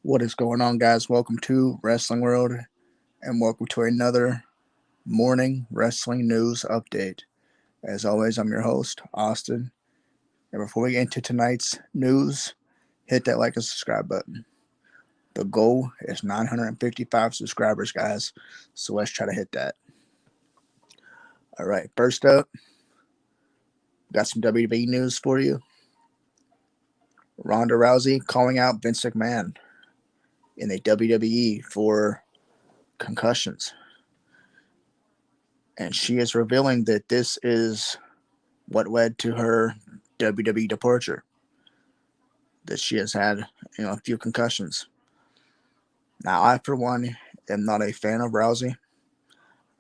What is going on, guys? Welcome to Wrestling World and welcome to another morning wrestling news update. As always, I'm your host, Austin. And before we get into tonight's news, hit that like and subscribe button. The goal is 955 subscribers, guys. So let's try to hit that. All right, first up, got some WWE news for you. Ronda Rousey calling out Vince McMahon in the WWE for concussions. And she is revealing that this is what led to her WWE departure. That she has had, a few concussions. Now, I, for one, am not a fan of Rousey.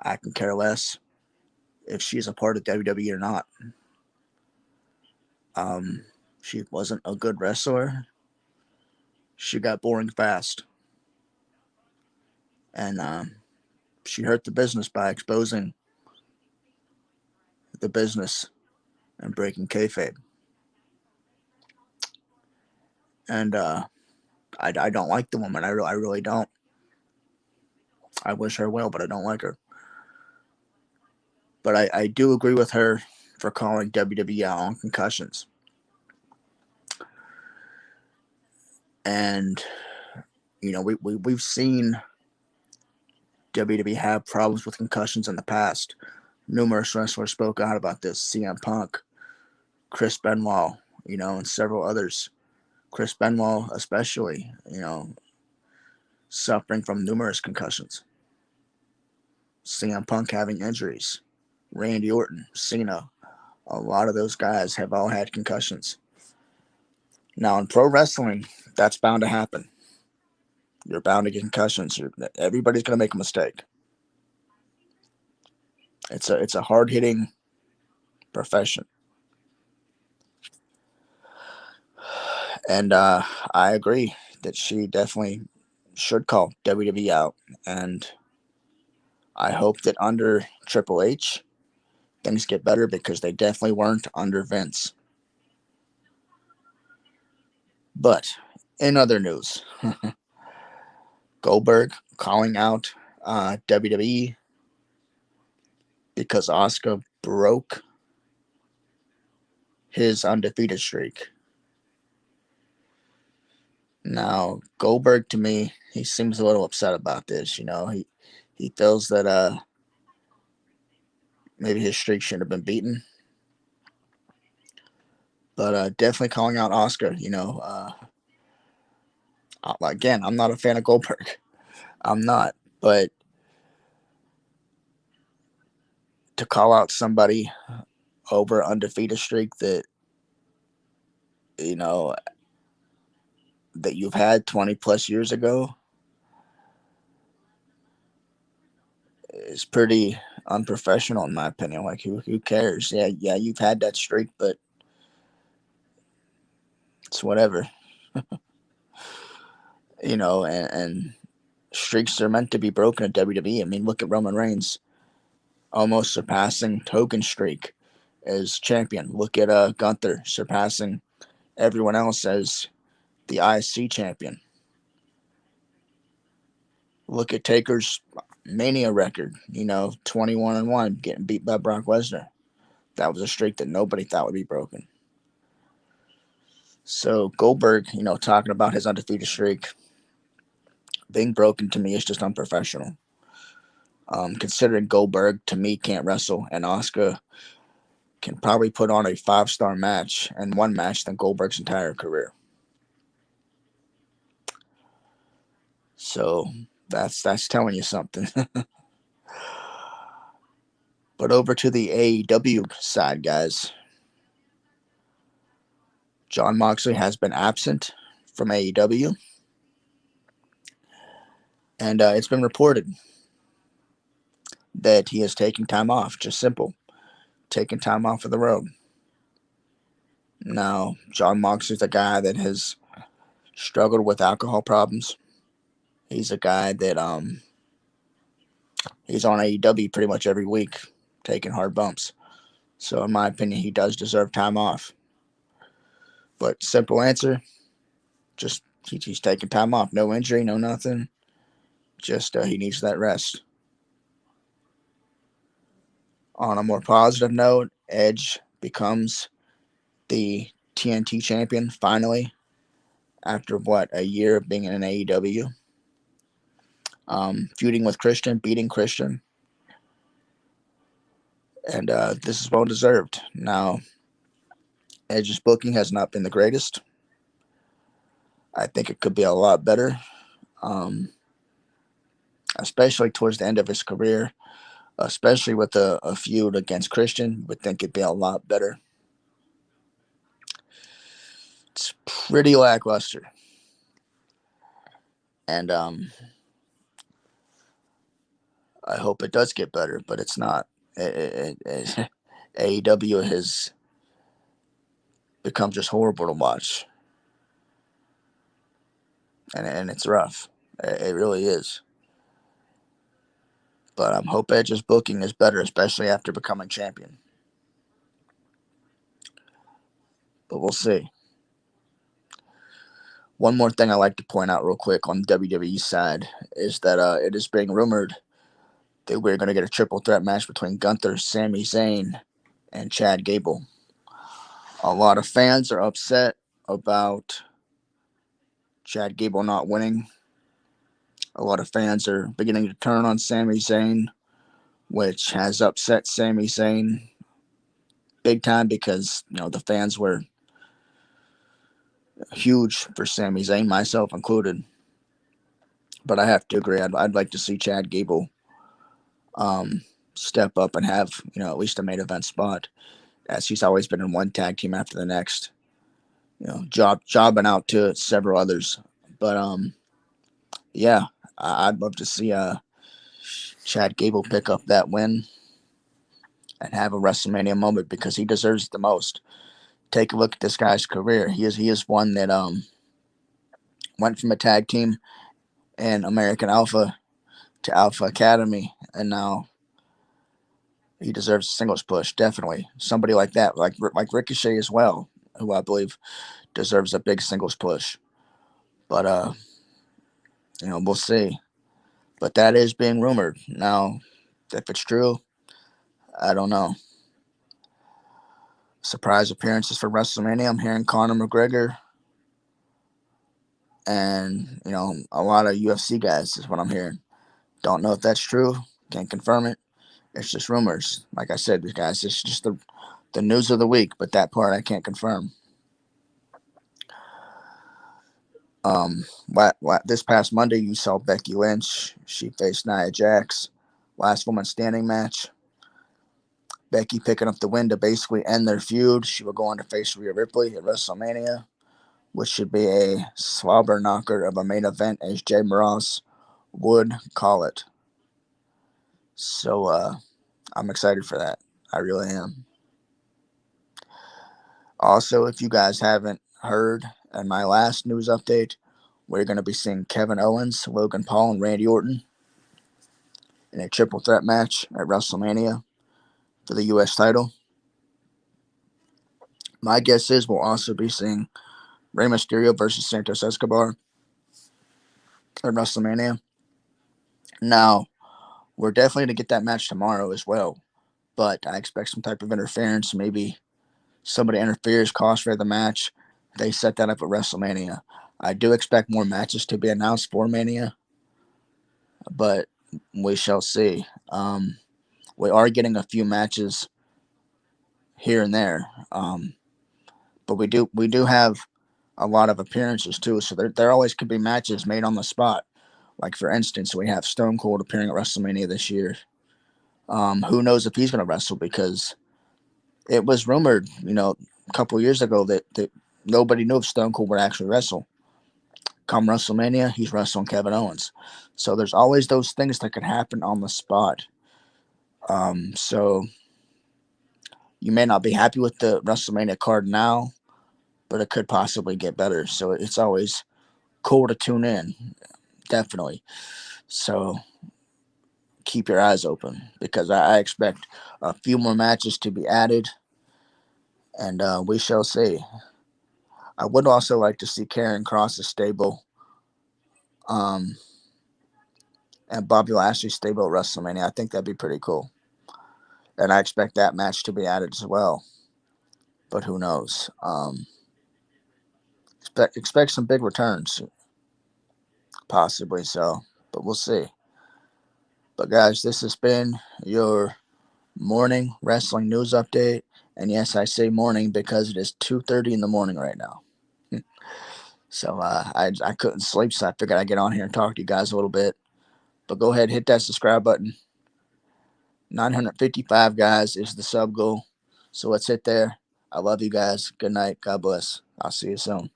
I can care less if she's a part of WWE or not. She wasn't a good wrestler. She got boring fast. And she hurt the business by exposing the business and breaking kayfabe. And I don't like the woman. I really don't. I wish her well, but I don't like her. But I do agree with her for calling WWE out on concussions. And, we've seen WWE have problems with concussions in the past. Numerous wrestlers spoke out about this. CM Punk, Chris Benoit, and several others. Chris Benoit especially, suffering from numerous concussions. CM Punk having injuries. Randy Orton, Cena, a lot of those guys have all had concussions. Now, in pro wrestling, that's bound to happen. You're bound to get concussions. Everybody's going to make a mistake. It's a hard hitting profession, and I agree that she definitely should call WWE out. And I hope that under Triple H things get better because they definitely weren't under Vince. But in other news, Goldberg calling out WWE because Asuka broke his undefeated streak. Now, Goldberg, to me, he seems a little upset about this. He feels that maybe his streak shouldn't have been beaten. But definitely calling out Asuka. Again, I'm not a fan of Goldberg. I'm not. But to call out somebody over undefeated streak that you know that you've had 20 plus years ago is pretty unprofessional in my opinion. Like who cares? Yeah, you've had that streak, but it's whatever. And streaks are meant to be broken at WWE. I mean, look at Roman Reigns almost surpassing Hogan's streak as champion. Look at Gunther surpassing everyone else as the IC champion. Look at Taker's Mania record, 21-1, getting beat by Brock Lesnar. That was a streak that nobody thought would be broken. So Goldberg, talking about his undefeated streak being broken to me is just unprofessional. Considering Goldberg to me can't wrestle, and Asuka can probably put on a 5-star match and one match than Goldberg's entire career. So that's telling you something. But over to the AEW side, guys. Jon Moxley has been absent from AEW. And it's been reported that he is taking time off. Just simple. Taking time off of the road. Now, Jon Moxley's a guy that has struggled with alcohol problems. He's a guy that he's on AEW pretty much every week, taking hard bumps. So in my opinion, he does deserve time off. But simple answer, just He's taking time off. No injury, no nothing. Just he needs that rest. On a more positive note, Edge becomes the TNT champion finally after a year of being in AEW. Feuding with Christian, beating Christian, and this is well deserved. Now, Edge's booking has not been the greatest. I think it could be a lot better, especially towards the end of his career, especially with a feud against Christian. Would think it'd be a lot better. It's pretty lackluster, and I hope it does get better, but it's not. AEW has become just horrible to watch, and it's rough. It really is. But I hope Edge's booking is better, especially after becoming champion. But we'll see. One more thing I like to point out real quick on the WWE side is that it is being rumored that we're going to get a triple threat match between Gunther, Sami Zayn, and Chad Gable. A lot of fans are upset about Chad Gable not winning. A lot of fans are beginning to turn on Sami Zayn, which has upset Sami Zayn big time because the fans were huge for Sami Zayn, myself included. But I have to agree. I'd like to see Chad Gable step up and have at least a main event spot, as he's always been in one tag team after the next. Jobbing out to several others. But yeah, I'd love to see Chad Gable pick up that win and have a WrestleMania moment because he deserves it the most. Take a look at this guy's career. He is one that went from a tag team in American Alpha to Alpha Academy, and now he deserves a singles push. Definitely, somebody like that, like Ricochet as well, who I believe deserves a big singles push. But we'll see. But that is being rumored now. If it's true, I don't know. Surprise appearances for WrestleMania. I'm hearing Conor McGregor and a lot of UFC guys is what I'm hearing. Don't know if that's true. Can't confirm it. It's just rumors. Like I said, guys, it's just the news of the week. But that part I can't confirm. This past Monday you saw Becky Lynch. She faced Nia Jax, last woman standing match. Becky picking up the win to basically end their feud. She will go on to face Rhea Ripley at WrestleMania, which should be a slobber knocker of a main event, as Jay Moraes would call it. So I'm excited for that. I really am. Also, if you guys haven't heard, in my last news update, we're going to be seeing Kevin Owens, Logan Paul, and Randy Orton in a triple threat match at WrestleMania for the U.S. title. My guess is we'll also be seeing Rey Mysterio versus Santos Escobar at WrestleMania. Now, we're definitely going to get that match tomorrow as well, but I expect some type of interference. Maybe somebody interferes, costs for the match. They set that up at WrestleMania. I do expect more matches to be announced for Mania, but we shall see. We are getting a few matches here and there, but we do have a lot of appearances too. So there always could be matches made on the spot. Like for instance, we have Stone Cold appearing at WrestleMania this year. Who knows if he's going to wrestle, because it was rumored, a couple years ago that nobody knew if Stone Cold would actually wrestle. Come WrestleMania, he's wrestling Kevin Owens. So there's always those things that could happen on the spot. So you may not be happy with the WrestleMania card now, but it could possibly get better. So it's always cool to tune in, definitely. So keep your eyes open, because I expect a few more matches to be added, and we shall see. I would also like to see Karen Cross's stable, um, and Bobby Lashley's stable at WrestleMania. I think that'd be pretty cool, and I expect that match to be added as well. But who knows? Expect some big returns, possibly so, but we'll see. But guys, this has been your morning wrestling news update, and yes, I say morning because it is 2:30 in the morning right now. So I couldn't sleep, so I figured I'd get on here and talk to you guys a little bit. But go ahead, hit that subscribe button. 955 guys is the sub goal, so let's hit there. I love you guys. Good night. God bless. I'll see you soon.